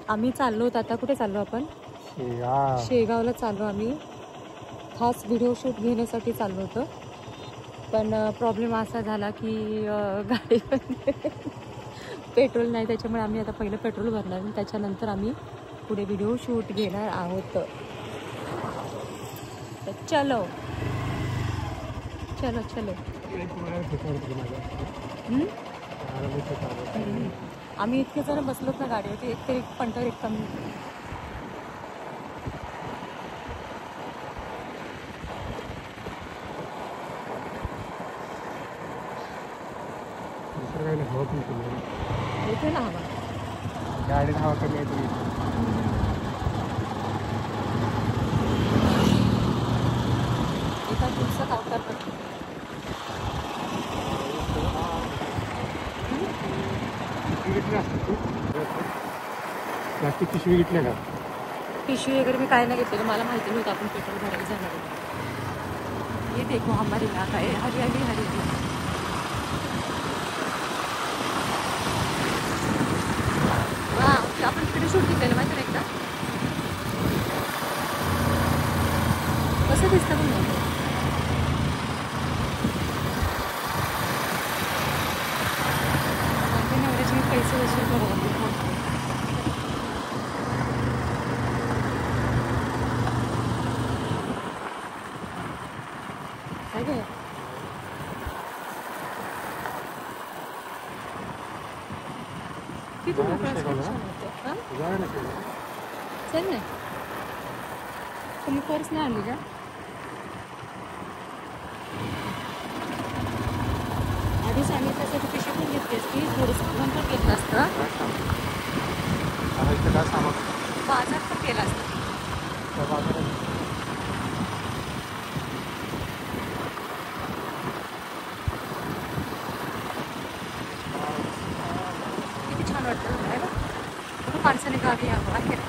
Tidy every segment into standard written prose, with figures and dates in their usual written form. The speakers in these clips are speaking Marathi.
आम्ही चाललो होतो आता. कुठे चाललो आपण? शेगावला चाललो आम्ही. खास व्हिडिओ शूट घेण्यासाठी चाललो होतो. पण प्रॉब्लेम असा झाला की गाडीमध्ये पेट्रोल नाही. त्याच्यामुळे आम्ही आता पहिलं पेट्रोल भरणार आणि त्याच्यानंतर आम्ही पुढे व्हिडिओ शूट घेणार आहोत. तर चलो चलो चलो. आम्ही इतके जण बसलोत ना गाडीवरती. एक तरी पंटर एक कमी. येते ना हवा. गाडीत हवा कमी येते. एका दिवसात अवतार करतो. प्लास्टिक पिशवी घेतल्या का? पिशवी वगैरे मी काय नाही घेतलेलं. मला माहिती नव्हतं आपण पेट्रोल भरायला जाणार आहे. ये देखो हमारी इलाका है. हरियाली हरियाली. वा आपण व्हिडिओ शूट घेतलेलं माहिती नाही का? कसं दिसतं पण माझं नवऱ्याचे मी पैसे वसूल करावं. काय काय किती मोकळा छान होतं. हां चल ना. तुम्ही पर्स नाही आणली का? आधी सांगितल्यासाठी पिशवी पण घेतली असती. थोडंसं पण घेतलं असतं. बाजार पण केला असता. किती छान वाटतं आहे ना. म्हणून माणसाने गावी यावं आहे ना.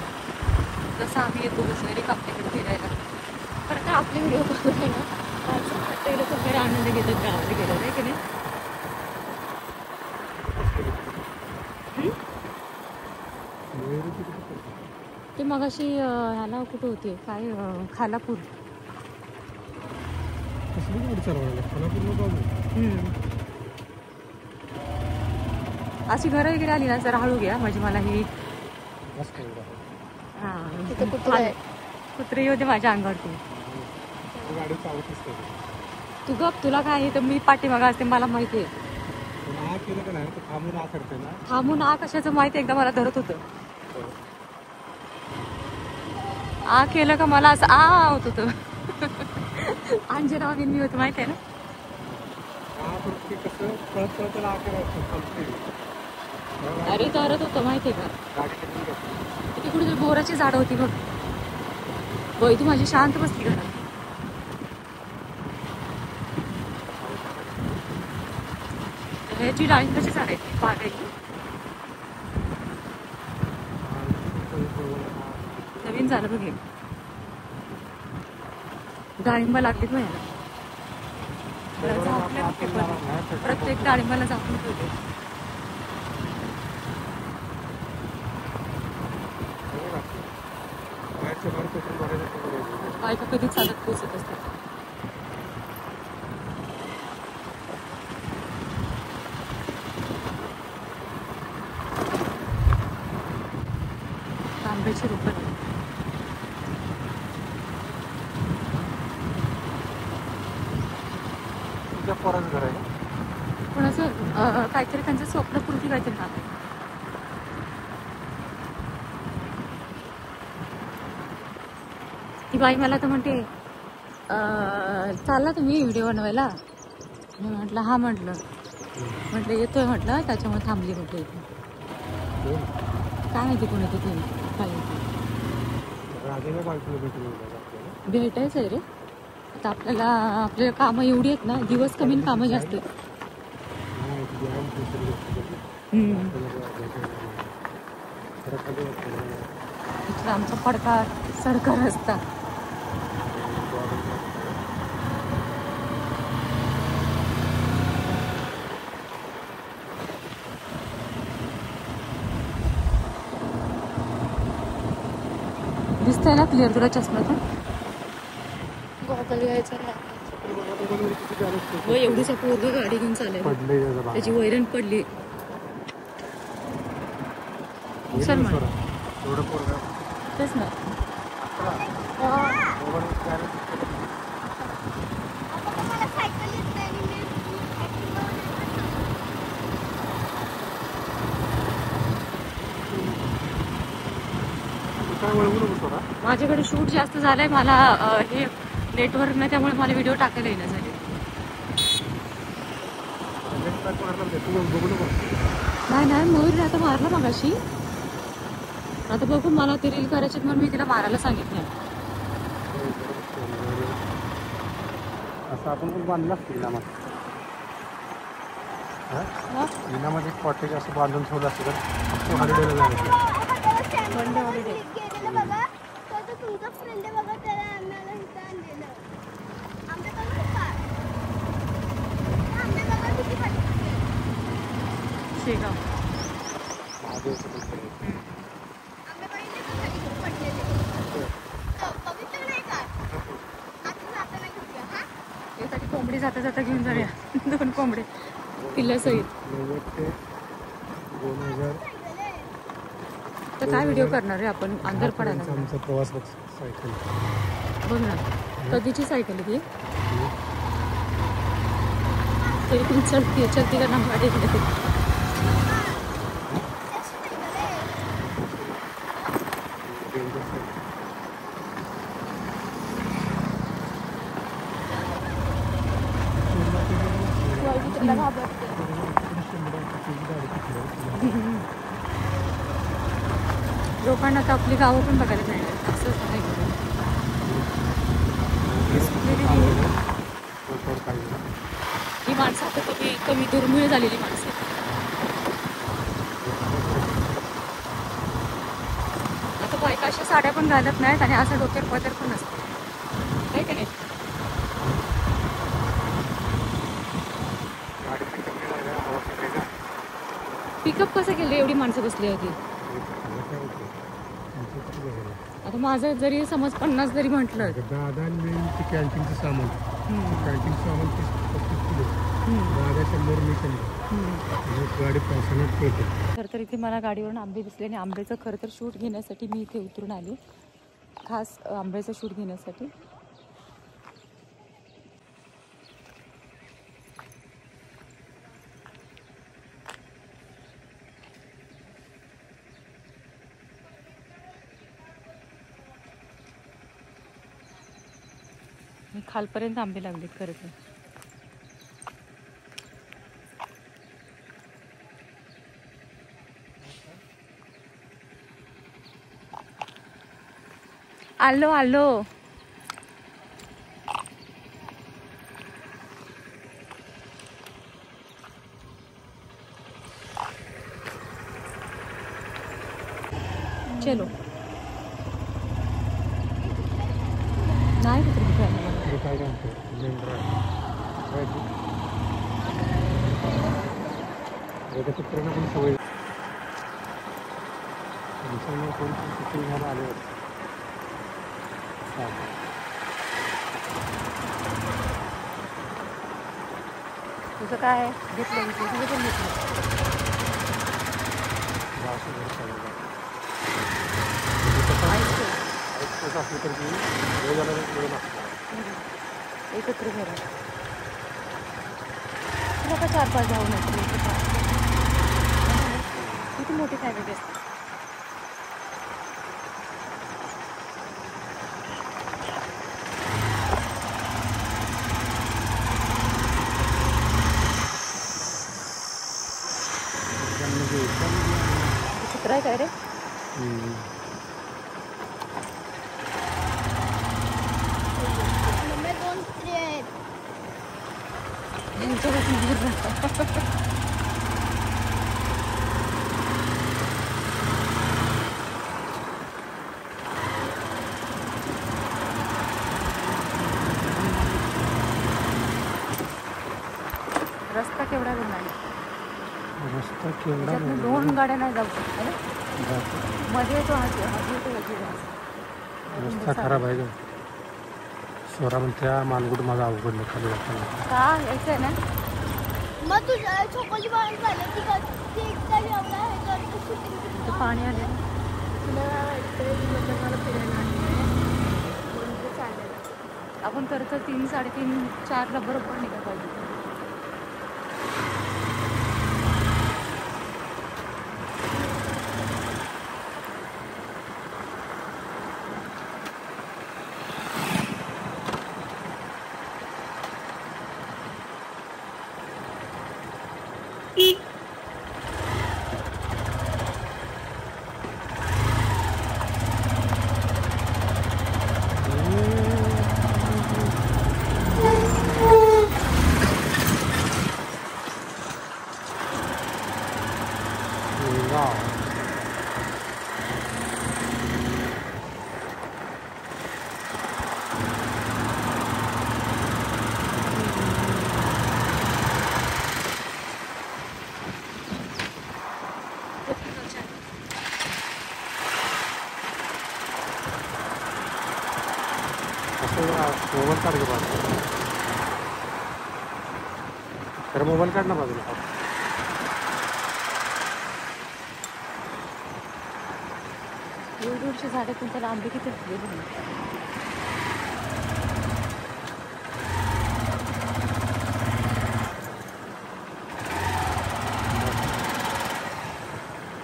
जसं आम्ही येतो दुसऱ्या आपल्याकडे फिरायला. पण आता आपले व्हिडिओ बघतोय ना माणसं वाटतं लोक बरं आनंद घेतात गावाला गेलं आहे की नाही. ते मगाशी ह्याला कुठं होते काय खालापूर. अशी घरं वगैरे आली ना जरा हळू घ्या. म्हणजे मला ही हां तिथं कुत्रे येऊ दे माझ्या अंगावरती. तू गप. तुला काय आहे तर मी पाठीमागं असते. मला माहिती आहे. थांबून आ कशाचं माहिती. एकदा मला धरत होतं. आ केलं का मला असं आ होत होतं. अंजना मी होतं माहिती आहे ना. अरे धरत होतं माहिती आहे का. ती कुठेतरी बोराची झाडं होती बघ. बाई तू माझी शांत बसली घरात. ह्याची डाळिंबाची झाड आहे. बाग आहे. नवीन झालं बघ. डाळिंब लागलीत ना याला. प्रत्येक डाळिंबाला झाकून ठेवते. बायका कधी चालत पोचत असतात. तांब्याची रोपं. घर आहे कोणाचं काहीतरी त्यांचं स्वप्नपूर्ती काहीतरी काम आहे. ती बाई मला तर म्हणते चालला तुम्ही व्हिडिओ बनवायला. मी म्हटलं हा. म्हटलं येतोय. म्हटलं त्याच्यामुळे थांबली. म्हटलं इथे काय माहिती कोण येते तुम्ही काय भेटायचं आहे रे. आता आपल्याला कामं एवढी आहेत ना. दिवस कमी कामं जास्त आहेत. इथला आमचा पडका सरकार रस्ता. दिसतंय ना क्लिअर तुला चष्म्यातून? गॉगल घ्यायचा हो, एवढीचा पोरग गाडी घेऊन चालेल, त्याची वैरण पडली. मुसलमान तेच ना. माझ्याकडे शूट जास्त झालंय, मला हे नेटवर्क नाही, त्यामुळे मला व्हिडिओ टाकायला येणं झाले. नाही नाही, मयूर आता मारला मगाशी. आता बघू, मला ते रील करायचे म्हणून मी तिला मारायला सांगितलं. असं आपण पण बांधलं असतं विनामध्ये कॉटेज असं बांधून ठेवलं असतं तर हॉलिडेला जायचं. One day holiday. शेगाव यासाठी कोंबडी जाता जाता घेऊन जाऊया. 2 कोंबडे पिल्ल्यासहित. तर काय व्हिडिओ करणार आहे आपण? अंधार पडायला आमचा प्रवास सायकल बघ ना. कधीची सायकल ती तरी पण चलती का ना गाडी. लोकांना तर आपली गावं पण बघायला मिळणार असंच आहे. ही माणसं आता कमी दुर्मिळ झालेली माणसं. आता बायका अशा साड्या पण घालत नाहीत आणि असं डोक्यावर पदर पण नसतं, नाही का नाही? पिकअप कसं केलं? एवढी माणसं बसली होती. आता माझं जरी समज 50 जरी म्हटलं, दादा कॅन्टीनचं सामान, कॅन्टीनचं सामान 35 किलो, दादा 100 मी 100 गाडी पावसाळ्यात पळते. खरं तर इथे मला गाडीवरून आंबे दिसले आणि आंब्याचं खरं तर शूट घेण्यासाठी मी इथे उतरून आले, खास आंब्याचं शूट घेण्यासाठी. खालपर्यंत आंबे लागलेत खरं तर. आलो आलो. चलो. नाही काय म्हणतो चित्रांना पण सवय कोण चित्र घ्यायला आले होते. तुझं काय घेतलं? तुझं पण घेतलं. असलं तर एकत्र घरा तुला का 4-5 भाऊ नाही? किती मोठी फॅमिली असते. चित्र आहे काय रे? रस्ता केवढा बनला? रस्ता केवढा? 2 गाड्या नाही जाऊ शकत मध्ये तो रस्ता खराब आहे का स्वरा म्हणत्या मानगुड माझा अवघडलं खाली जाताना का यायचं आहे ना मग तुझ्या चोकोची पाणी झालं ती ते एकदा जेवढा आहे तर इथं पाणी आले तुला वाटतं मला फिरायला म्हणून ते चाललेलं आपण खरं तर 3, 3:30, 4ला बरोबर निघायला पाहिजे मोबाईल काढ का बाजूला तर मोबाईल काढ ना बाजूला दूरदूरची झाडे तुमच्या लांबी किती गेली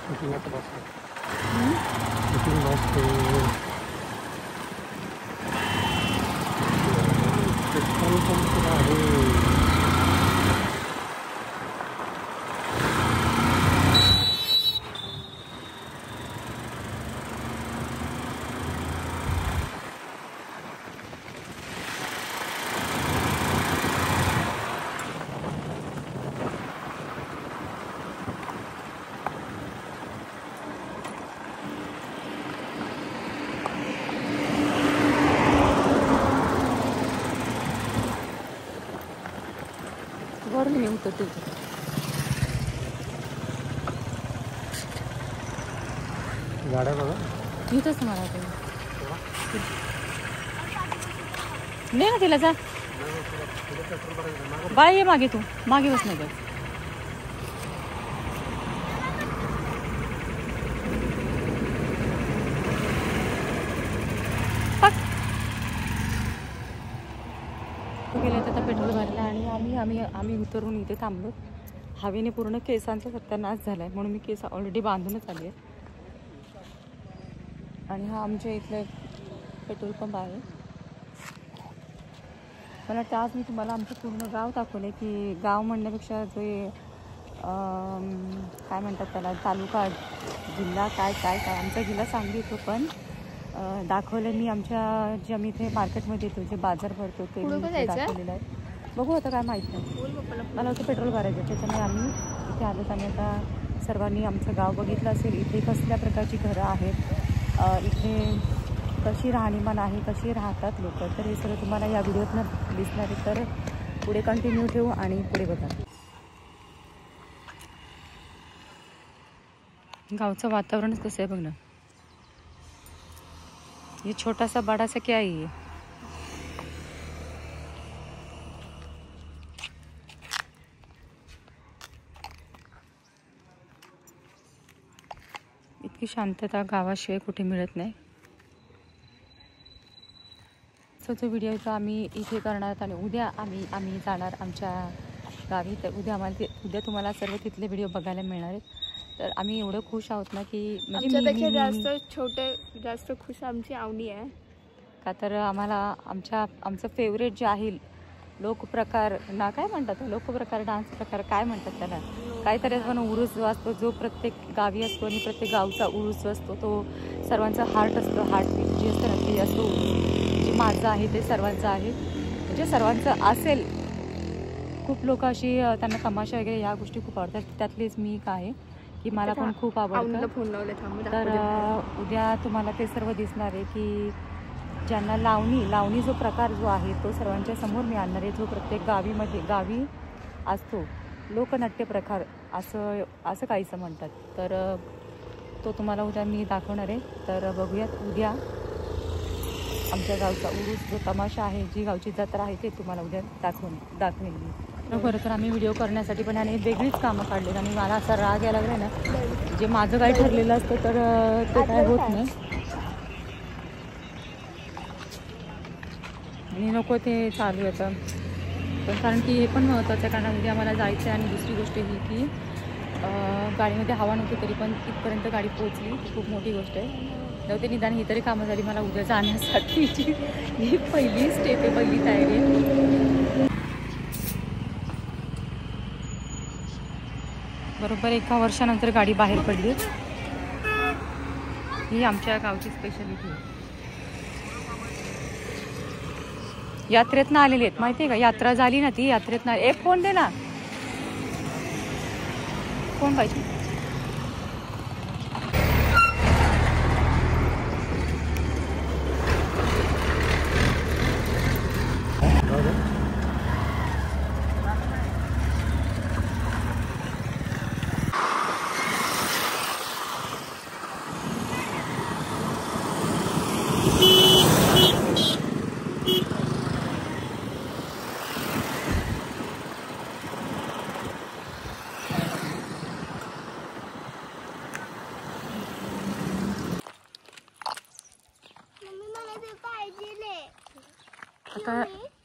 शूटिंग आता बसतो शूटिंग बसतो वरून मी उतरते गाड्या बघा इथंच मला नाही ना तिला जा बाळ ये मागे तू मागे बस नाही गेले तर पेट्रोल भरला आणि आम्ही उतरून इथे थांबलो हवेने पूर्ण केसांचा सत्यानाश झालाय म्हणून मी केस ऑलरेडी बांधूनच आली आहे आणि हा आमच्या इथलं पेट्रोल पंप आहे मला वाटतं आज मी तुम्हाला आमचं पूर्ण गाव दाखवलं की गाव म्हणण्यापेक्षा जे काय म्हणतात त्याला तालुका जिल्हा काय काय काय आमचा जिल्हा सांगली येतो पण दाखवलं मी आमच्या जे आम्ही इथे मार्केटमध्ये येतो जे बाजार भरतो ते दाखवलेलं आहे बघू आता काय माहीत नाही मला होतं पेट्रोल भरायचं त्याच्यामुळे आम्ही इथे आलो आणि आता सर्वांनी आमचं गाव बघितलं असेल इथे कसल्या प्रकारची घरं आहेत इथे कशी राहणीमान आहे कशी राहतात लोक तर हे सगळं तुम्हाला या व्हिडिओतनं दिसणार आहे तर पुढे कंटिन्यू ठेवू आणि पुढे बघा गावचं वातावरणच कसं आहे बघ ना ये छोटा सा बड़ा सा क्या है ये इतकी शांतता गावाशिवाय कुठे मिळत नाही सो तो व्हिडिओचा आम्ही इथे करणार आणि उद्या आम्ही जाणार आमच्या गावी तर उद्या तुम्हाला सर्व तिथले व्हिडिओ बघायला मिळणार आहेत तर आम्ही एवढं खुश आहोत ना की म्हणजे जास्त खुश आमची आवनी आहे का तर आम्हाला आमचं फेवरेट जे आहे लोकप्रकार ना काय म्हणतात लोकप्रकार डान्स प्रकार काय म्हणतात त्याला काहीतरी पण उरूस जो असतो जो प्रत्येक गावी असतो आणि प्रत्येक गावचा उरूस जो असतो तो सर्वांचा हार्ट असतो हार्टबीट जी असतं ना ती असतो जे माझं आहे ते सर्वांचं आहे म्हणजे सर्वांचं असेल खूप लोक अशी त्यांना तमाशा वगैरे ह्या गोष्टी खूप आवडतात त्यातलीच मी काय आहे की मला पण खूप आवडतं तर उद्या तुम्हाला ते सर्व दिसणार आहे की ज्यांना लावणी जो प्रकार जो आहे तो सर्वांच्या समोर मी आणणार आहे जो प्रत्येक गावी असतो लोकनाट्य प्रकार असं काहीसं म्हणतात तर तो तुम्हाला उद्या मी दाखवणार आहे तर बघूयात उद्या आमच्या गावचा उरूस जो तमाशा आहे, जी गावची जत्रा आहे, ते तुम्हाला उद्या दाखवेन मी. खरं तर आम्ही व्हिडिओ करण्यासाठी पण आणि वेगळीच कामं काढलेत आणि मला असा राग यायला लागला ना, जे माझं काय ठरलेलं असतं तर ते काय होत नाही आणि नको ते चालू येतं. पण कारण की हे पण महत्त्वाचं आहे, कारण उद्या मला जायचं आहे. आणि दुसरी गोष्ट ही की गाडीमध्ये हवा नव्हती तरी पण तिथपर्यंत गाडी पोहोचली, खूप मोठी गोष्ट आहे. नव्हते निदान ही तरी कामं झाली. मला उद्या जाण्यासाठीची ही पहिली स्टेप आहे, पहिली तयारी आहे. बरोबर 1 वर्षानंतर गाडी बाहेर पडली. ही आमच्या गावची स्पेशालिटी आहे. यात्रेतनं आलेली आहेत माहिती आहे का, यात्रा झाली ना ती यात्रेतनं. फोन दे ना, फोन पाहिजे. आता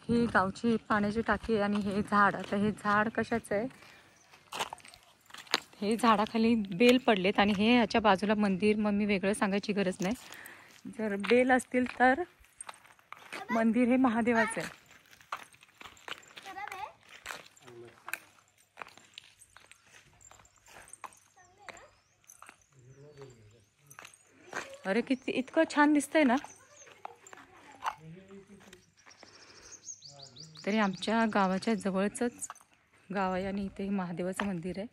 ही गावची पाण्याची टाकी आहे आणि हे झाड, आता हे झाड कशाचं आहे, हे झाडाखाली बेल पडलेत आणि हे ह्याच्या बाजूला मंदिर. मग मी वेगळं सांगायची गरज नाही. जर बेल असतील तर मंदिर हे महादेवाचं आहे. अरे किती इतकं छान दिसतंय ना. तरी आमच्या गावाच्या जवळचंच गाव आहे आणि इथे महादेवाचं मंदिर आहे.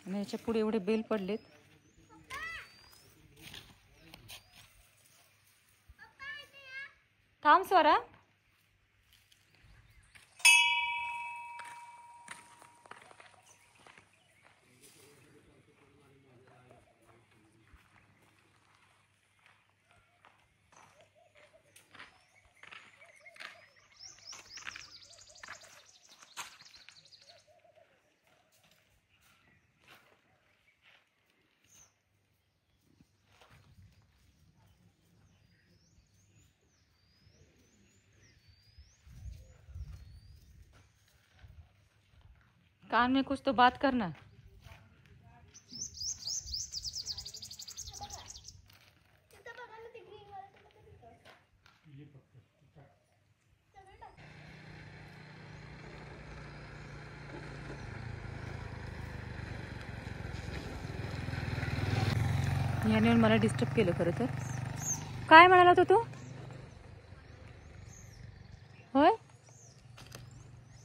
आणि याच्या पुढे एवढे बेल पडलेत. थांब स्वरा. कान में कुछ तो बात करना. याने मला डिस्टर्ब केलं खरं तर. काय म्हणाला तो तू? होय,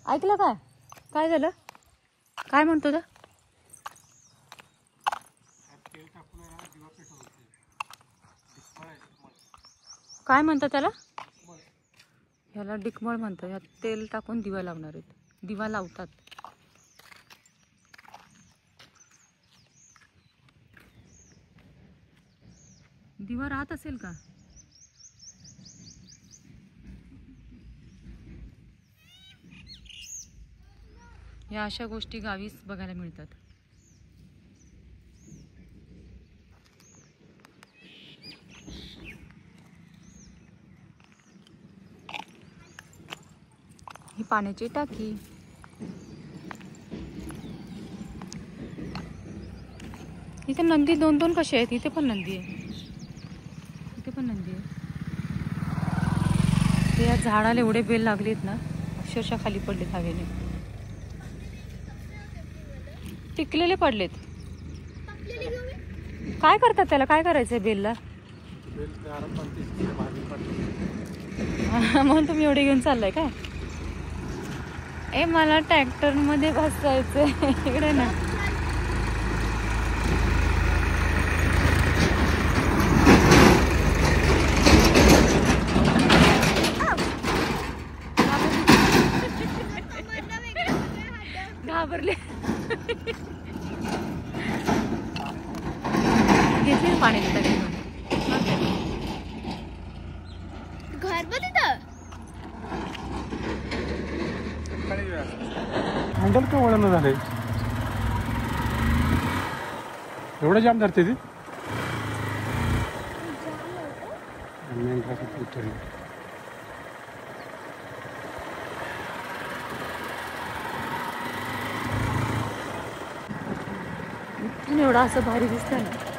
ऐकलं काय? काय झालं? काय म्हणतो? काय म्हणतात त्याला? ह्याला डिकमळ म्हणतात. ह्यात तेल टाकून दिवा लावणार आहेत. दिवा लावतात. दिवा राहत असेल का? या अशा गोष्टी गावीच बघायला मिळतात. ही पाण्याची टाकी. इथे नंदी 2-2 कसे आहेत? इथे पण नंदी आहे. इथे पण नंदी आहे. ते या झाडाला एवढे बेल लागलेत ना, अक्षरशः खाली पडलेत हवेने. टिकलेले पडलेत. काय करतात त्याला? काय करायचंय बेलला? म्हणून तुम्ही एवढे घेऊन चाललाय काय? ए मला ट्रॅक्टर मध्ये बसायचंय. इकडे ना. घाबरले. घेतली पाण्याची टाकी घर पण तिथं हँडल का वळण झालंय एवढं जाम धरते ती उतरली एवढा असं भारी दिसतं ना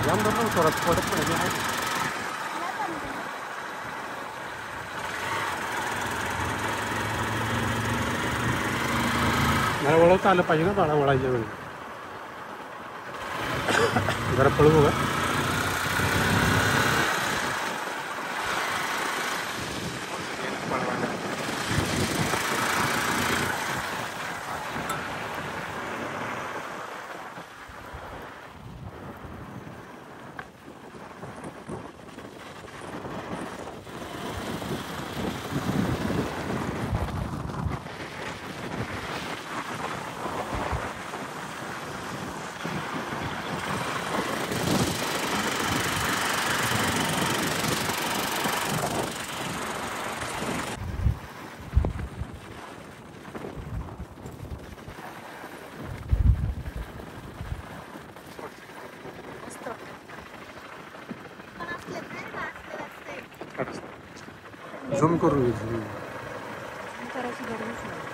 जाम धरलं थोडं पडत नाही मला वळवता आलं पाहिजे ना बाळा वळायच्या वेळी जरा पळू बघा झूम करून घे झूम करायची गरज नाही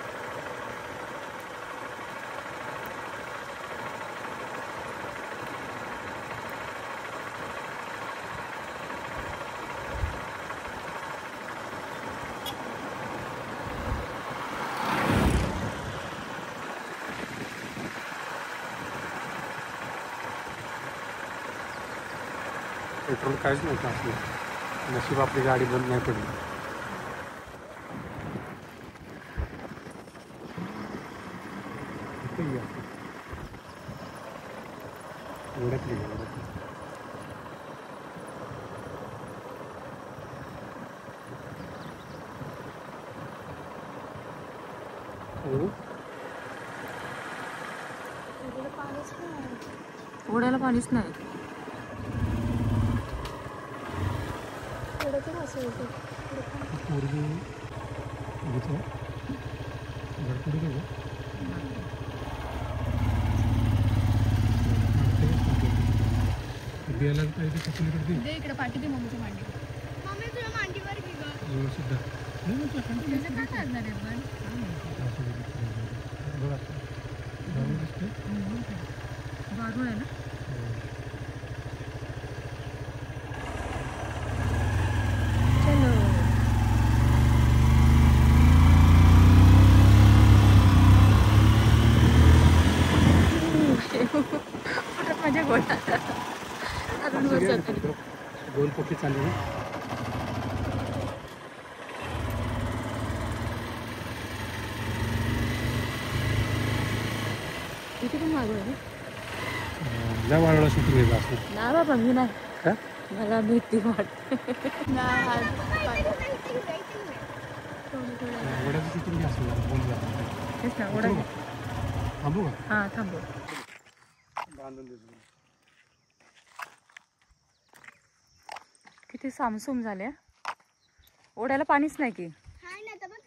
पेट्रोल काहीच नव्हतं आपलं नशीब आपली गाडी बंद नाही पडली ओढतली ओढ्याला पाणीच नाही पूर्वी बियाला पाहिजे कपलीकडे दे इकडे पाठी दे मम्मीच्या मांडी मम्मी तुला मांडीवर घे गं व्यवस्थित धर. त्याचं काय करणार आहे पण बघा जाऊन दिसते बाजू आहे ना माझ्या गोळा अजून वर जातो दोन पोटी चालली ना किती पण मागवलं ना लय वाळवला सुटून घ्यायचं असं ना बाबा मी नाही का मला भीती वाटते वड्याचं सुटून घ्या असं बोल जातं तेच ना ओढा थांबू का हां थांबव बांधून देतो किती सामसूम झाले ओढ्याला पाणीच नाही की हाय ना तर बघ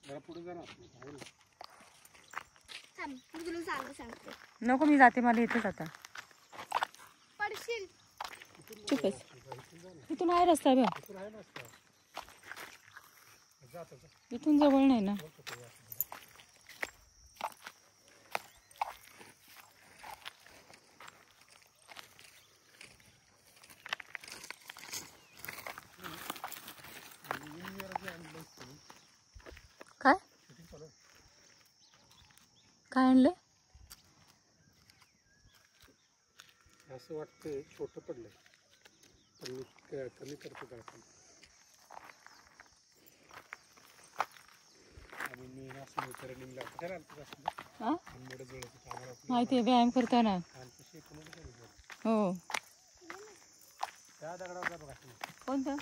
जरा पुढे जा ना थांब मी तुला सांगते नको मी जाते मला इथेच आता पडशील चुपच इथून आहे रस्ता बघ इथून जवळ नाही ना काय काय आणलं असं वाटतंय छोटं पडलंय पण मी कमी करतो का आपण आणि मी असं रनिंगला करायला माहिती आहे व्यायाम करताना हो त्या दगडावर बघा कोणतं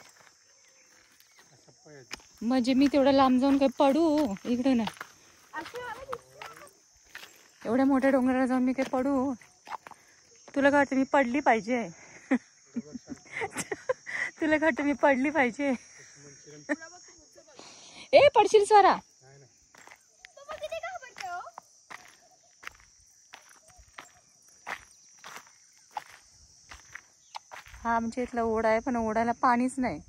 असं पाहिजे म्हणजे मी तेवढं लांब जाऊन काही पडू इकडे ना एवढ्या मोठ्या डोंगराला जाऊन मी काही पडू तुला काय वाटतं मी पडली पाहिजे? तुला काय वाटतं मी पडली पाहिजे? ए पडशील स्वरा. पप्पा किती घाबरते हो. हा म्हणजे इथला ओढा आहे, पण ओढ्याला पाणीच नाही.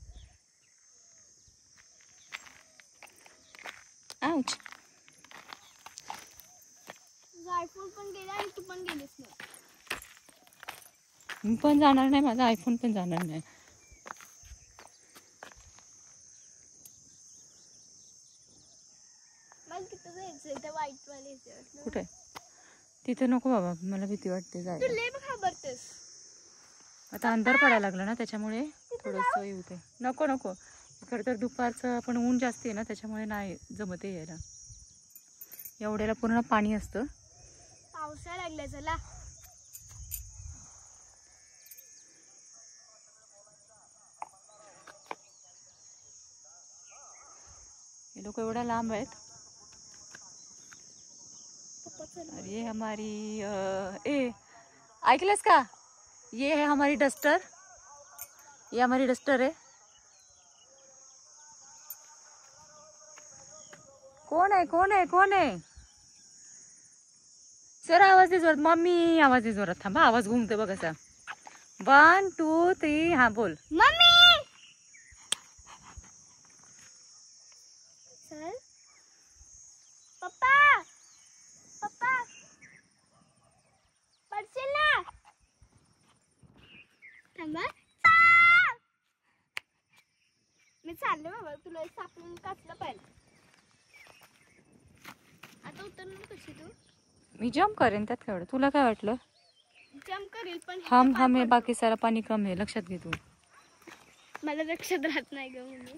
आउच. आयफोन पण गेला आणि तू पण गेलीस नाही. मी पण जाणार नाही, माझा आयफोन पण जाणार नाही. मला तिथं जायचंय त्या व्हाईट वाले. कुठे? तिथे नको बाबा, मला भीती वाटते तू जायला. लय घाबरतेस. आता अंधार पडायला लागला ना, त्याच्यामुळे थोडंसं हे होते. नको नको, खरं तर दुपारचं पण ऊन जास्त आहे ना, त्याच्यामुळे नाही जमते यायला. एवढ्याला पूर्ण पाणी असतं. पावसाळा लागलाय चला. हे लोक एवढ्या लांब आहेत. पप्पा चल. अरे हमारी ए ऐकलंस का? ये है हमारी डस्टर. ये हमारी डस्टर है. कोण आहे कोण आहे कोण आहे? सर आवाज दे जोरात. मम्मी आवाज दे जोरात. थांबा, आवाज घुमते बघ असा. 1 2 3 हा बोल. मम्मी चल. पप्पा पप्पा पडशील ना. थांबा. मी चालले बाबा, तुला सापडून काचलं पाहिजे. आता उतरणार कशी तू? मी जम्प करेन, त्यात काय एवढं. तुला काय वाटलं? जम्प करेल पण हम है बाकी सारा पाणी कम है, लक्षात घे तू. मला लक्षात राहत नाही ग म्हणून.